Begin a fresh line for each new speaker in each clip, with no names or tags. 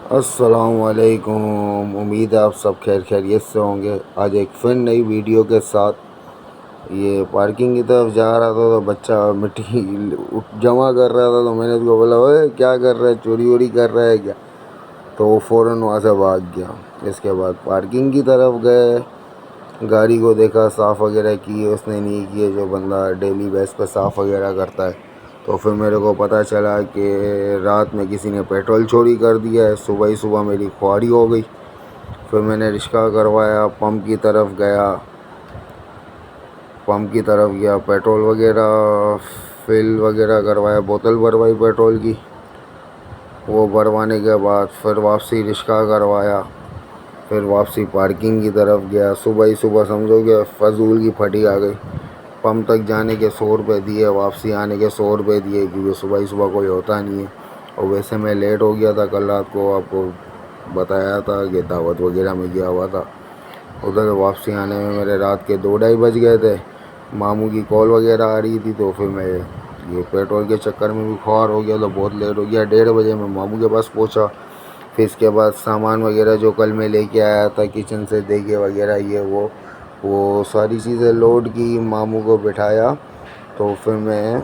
अस्सलामुअलैकुम। उम्मीद है आप सब खैरियत से होंगे। आज एक फिर नई वीडियो के साथ ये पार्किंग की तरफ जा रहा था तो बच्चा मिट्टी जमा कर रहा था, तो मैंने उसको बोला, ओए क्या कर रहा है, चोरी वोरी कर रहा है क्या? तो वो फ़ौरन वहाँ से भाग गया। इसके बाद पार्किंग की तरफ गए, गाड़ी को देखा, साफ़ वगैरह की, उसने नहीं किए जो बंदा डेली बेस पर साफ़ वगैरह करता है। तो फिर मेरे को पता चला कि रात में किसी ने पेट्रोल चोरी कर दिया है। सुबह ही सुबह मेरी ख्वारी हो गई। फिर मैंने रिश्का करवाया, पंप की तरफ गया, पेट्रोल वगैरह फिल वगैरह करवाया, बोतल भरवाई पेट्रोल की। वो भरवाने के बाद फिर वापसी रिश्का करवाया, फिर वापसी पार्किंग की तरफ गया। सुबह ही सुबह समझो कि फजूल की फटी आ गई। पंप तक जाने के 100 रुपये दिए, वापसी आने के 100 रुपये दिए, क्योंकि सुबह ही सुबह कोई होता नहीं है। और वैसे मैं लेट हो गया था, कल रात को आपको बताया था कि दावत वगैरह में गया हुआ था। उधर वापसी आने में मेरे रात के 2-2:30 बज गए थे। मामू की कॉल वगैरह आ रही थी, तो फिर मैं ये पेट्रोल के चक्कर में भी ख्वार हो गया, तो बहुत लेट हो गया। 1:30 बजे मैं मामू के पास पहुंचा। फिर इसके बाद सामान वगैरह जो कल मैं लेके आया था किचन से, देगे वगैरह ये वो सारी चीज़ें लोड की, मामू को बिठाया। तो फिर मैं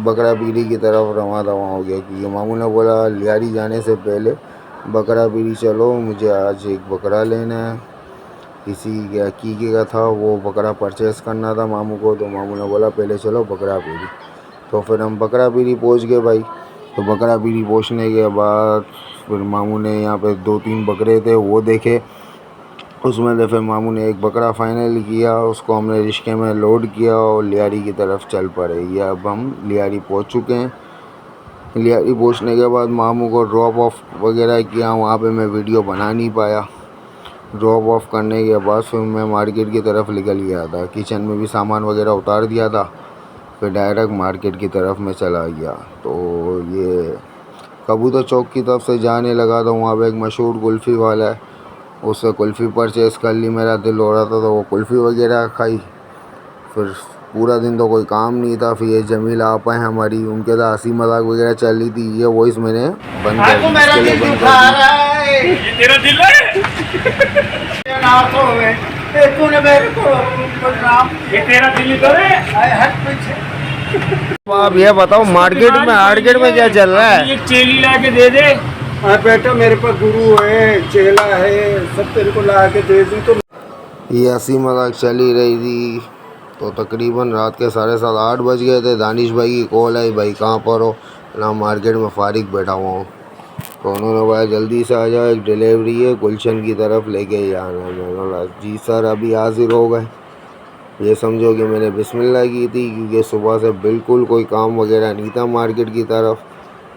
बकरा पीरी की तरफ रवाना दवा हो गया, क्योंकि मामू ने बोला लियारी जाने से पहले बकरा पीरी चलो, मुझे आज एक बकरा लेना है। किसी के अकीके का था, वो बकरा परचेज़ करना था मामू को। तो मामू ने बोला पहले चलो बकरा पीरी। तो फिर हम बकरा पीरी पहुँच गए भाई। तो बकरा पीरी पहुँचने के बाद फिर मामू ने यहाँ पे 2-3 बकरे थे वो देखे। उसमें से फिर मामू ने एक बकरा फाइनल किया, उसको हमने रिश्के में लोड किया और लियारी की तरफ चल पड़े। ये अब हम लियारी पहुँच चुके हैं। लियारी पहुँचने के बाद मामू को ड्रॉप ऑफ वगैरह किया, वहाँ पे मैं वीडियो बना नहीं पाया। ड्रॉप ऑफ करने के बाद फिर मैं मार्केट की तरफ निकल गया था। किचन में भी सामान वगैरह उतार दिया था, फिर डायरेक्ट मार्केट की तरफ मैं चला गया। तो ये कबूतर चौक की तरफ से जाने लगा, तो वहाँ पे एक मशहूर कुल्फ़ी वाला है, उससे कुल्फ़ी परचेज़ कर ली। मेरा दिल हो रहा था तो वो कुल्फ़ी वगैरह खाई। फिर पूरा दिन तो कोई काम नहीं था। फिर ये जमील आपा हैं हमारी, उनके साथ हंसी मजाक वगैरह चल रही थी। ये वॉइस मैंने बंद कर दी, इसके लिए बंद कर दी।
ये तेरा दिल है ना, तो तूने मेरे को बदनाम, ये तेरा दिल ही तो है। हट पीछे।
आप ये बताओ मार्केट में क्या चल रहा है?
ये चेली ला के दे दे। हाँ बेटा, मेरे पास गुरु है, चेला है, सब तेरे को ला के दे दूँ। तो
ये हंसी मजाक चल ही रही थी। तो तकरीबन रात के 7:30-8 बज गए थे। दानिश भाई की कॉल आई, भाई कहाँ पर हो? ना मार्केट में फारिग बैठा हुआ हूँ। तो उन्होंने बोला जल्दी से आ जाओ, एक डिलीवरी है, गुलशन की तरफ लेके जाना है। मैंने बोला जी सर, अभी हाजिर हो गए। ये समझो कि मैंने बिस्मिल्लाह की थी, क्योंकि सुबह से बिल्कुल कोई काम वगैरह नहीं था मार्केट की तरफ।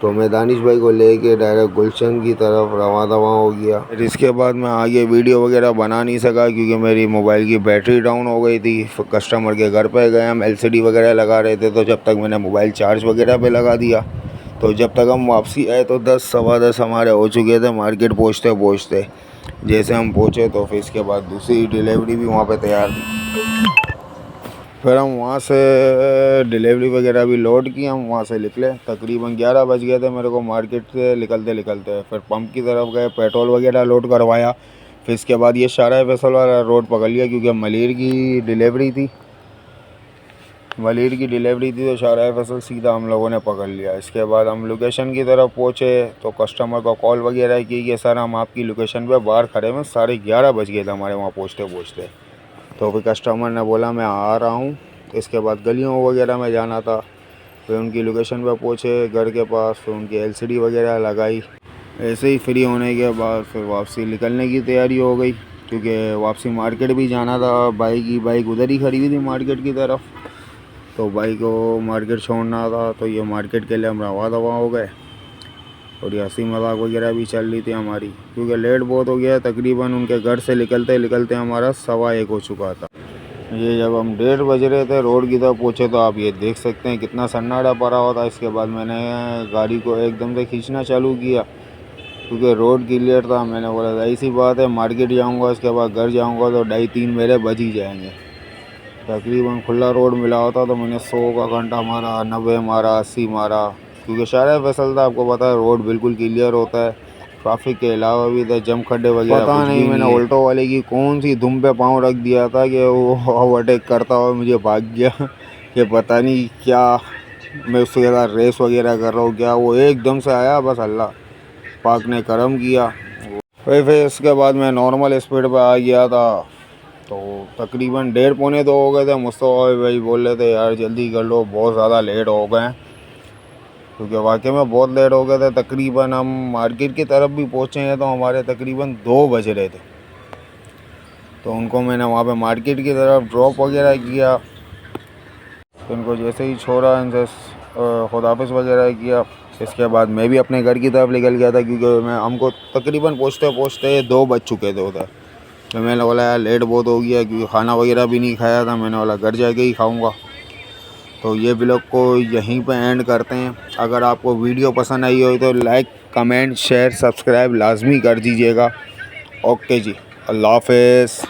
तो मैं दानिश भाई को लेके डायरेक्ट गुलशन की तरफ रवा दवा हो गया। फिर इसके बाद मैं आगे वीडियो वगैरह बना नहीं सका, क्योंकि मेरी मोबाइल की बैटरी डाउन हो गई थी। फिर कस्टमर के घर पे गए, हम एलसीडी वगैरह लगा रहे थे। तो जब तक मैंने मोबाइल चार्ज वगैरह पे लगा दिया, तो जब तक हम वापसी आए तो 10-10:15 हमारे हो चुके थे मार्केट पहुँचते पहुँचते। जैसे हम पहुँचे तो फिर इसके बाद दूसरी डिलीवरी भी वहाँ पर तैयार थी। फिर हम वहाँ से डिलीवरी वगैरह भी लोड की, हम वहाँ से निकले। तकरीबन 11 बज गए थे मेरे को मार्केट से निकलते। फिर पंप की तरफ गए, पेट्रोल वगैरह लोड करवाया। फिर इसके बाद ये शाहराह फैसल वाला रोड पकड़ लिया, क्योंकि मलीर की डिलीवरी थी। तो शाहराह फैसल सीधा हम लोगों ने पकड़ लिया। इसके बाद हम लोकेशन की तरफ पहुँचे तो कस्टमर को कॉल वगैरह की कि सर हम आपकी लोकेशन पे बाहर खड़े हैं। 11:30 बज गए थे हमारे वहाँ पहुँचते। तो फिर कस्टमर ने बोला मैं आ रहा हूँ। तो इसके बाद गलियों वगैरह में जाना था। फिर उनकी लोकेशन पर पहुँचे घर के पास, फिर उनकी एलसीडी वगैरह लगाई। ऐसे ही फ्री होने के बाद फिर वापसी निकलने की तैयारी हो गई, क्योंकि वापसी मार्केट भी जाना था। बाइक उधर ही खड़ी हुई थी मार्केट की तरफ, तो बाइक को मार्केट छोड़ना था। तो ये मार्केट के लिए हम रवा दवा हो गए। और ये हंसी मजाक वगैरह भी चल रही थी हमारी, क्योंकि लेट बहुत हो गया। तकरीबन उनके घर से निकलते हमारा 1:15 हो चुका था। ये जब हम 1:30 बज रहे थे रोड की तरफ पहुँचे, तो आप ये देख सकते हैं कितना सन्नाटा पड़ा हुआ था। इसके बाद मैंने गाड़ी को एकदम से खींचना चालू किया, क्योंकि रोड क्लियर था। मैंने बोला सही सी बात है, मार्केट जाऊंगा, उसके बाद घर जाऊंगा तो 2:30-3 मेरे बज ही जाएंगे। तकरीबन खुला रोड मिला होता तो मैंने 100 का घंटा मारा, 90 मारा, 80 मारा, क्योंकि शाहराह फैसल था, आपको पता है रोड बिल्कुल क्लियर होता है। ट्रैफिक के अलावा भी इधर जम खड्डे वगैरह पता नहीं मैंने ऑल्टो वाले की कौन सी धुम पे पाँव रख दिया था कि वो ओवरटेक करता हुआ मुझे भाग गया कि पता नहीं क्या मैं उसके साथ रेस वगैरह कर रहा हूँ क्या। वो एकदम से आया, बस अल्लाह पाक ने करम किया। फिर इसके बाद मैं नॉर्मल स्पीड पे आ गया था, तो तकरीबन 1:30-1:45 हो गए थे। मुस्तफ़ा भाई बोल रहे थे यार जल्दी कर लो, बहुत ज़्यादा लेट हो गए हैं, क्योंकि वाकई में बहुत लेट हो गए थे। तकरीबन हम मार्केट की तरफ भी पहुँचे हैं तो हमारे तकरीबन 2 बज रहे थे। तो उनको मैंने वहाँ पे मार्केट की तरफ ड्रॉप वगैरह किया, तो उनको जैसे ही छोड़ा इनसे खुदाफिज वगैरह किया। इसके बाद मैं भी अपने घर की तरफ निकल गया था, क्योंकि हमको तकरीबन पहुँचते पहुँचते 2 बज चुके थे उधर। तो मैंने बोला यार लेट बहुत हो गया, क्योंकि खाना वगैरह भी नहीं खाया था। मैंने बोला घर जाके ही खाऊंगा। तो ये व्लॉग को यहीं पे एंड करते हैं। अगर आपको वीडियो पसंद आई हो तो लाइक, कमेंट, शेयर, सब्सक्राइब लाजमी कर दीजिएगा। ओके जी, अल्लाह हाफ़िज़।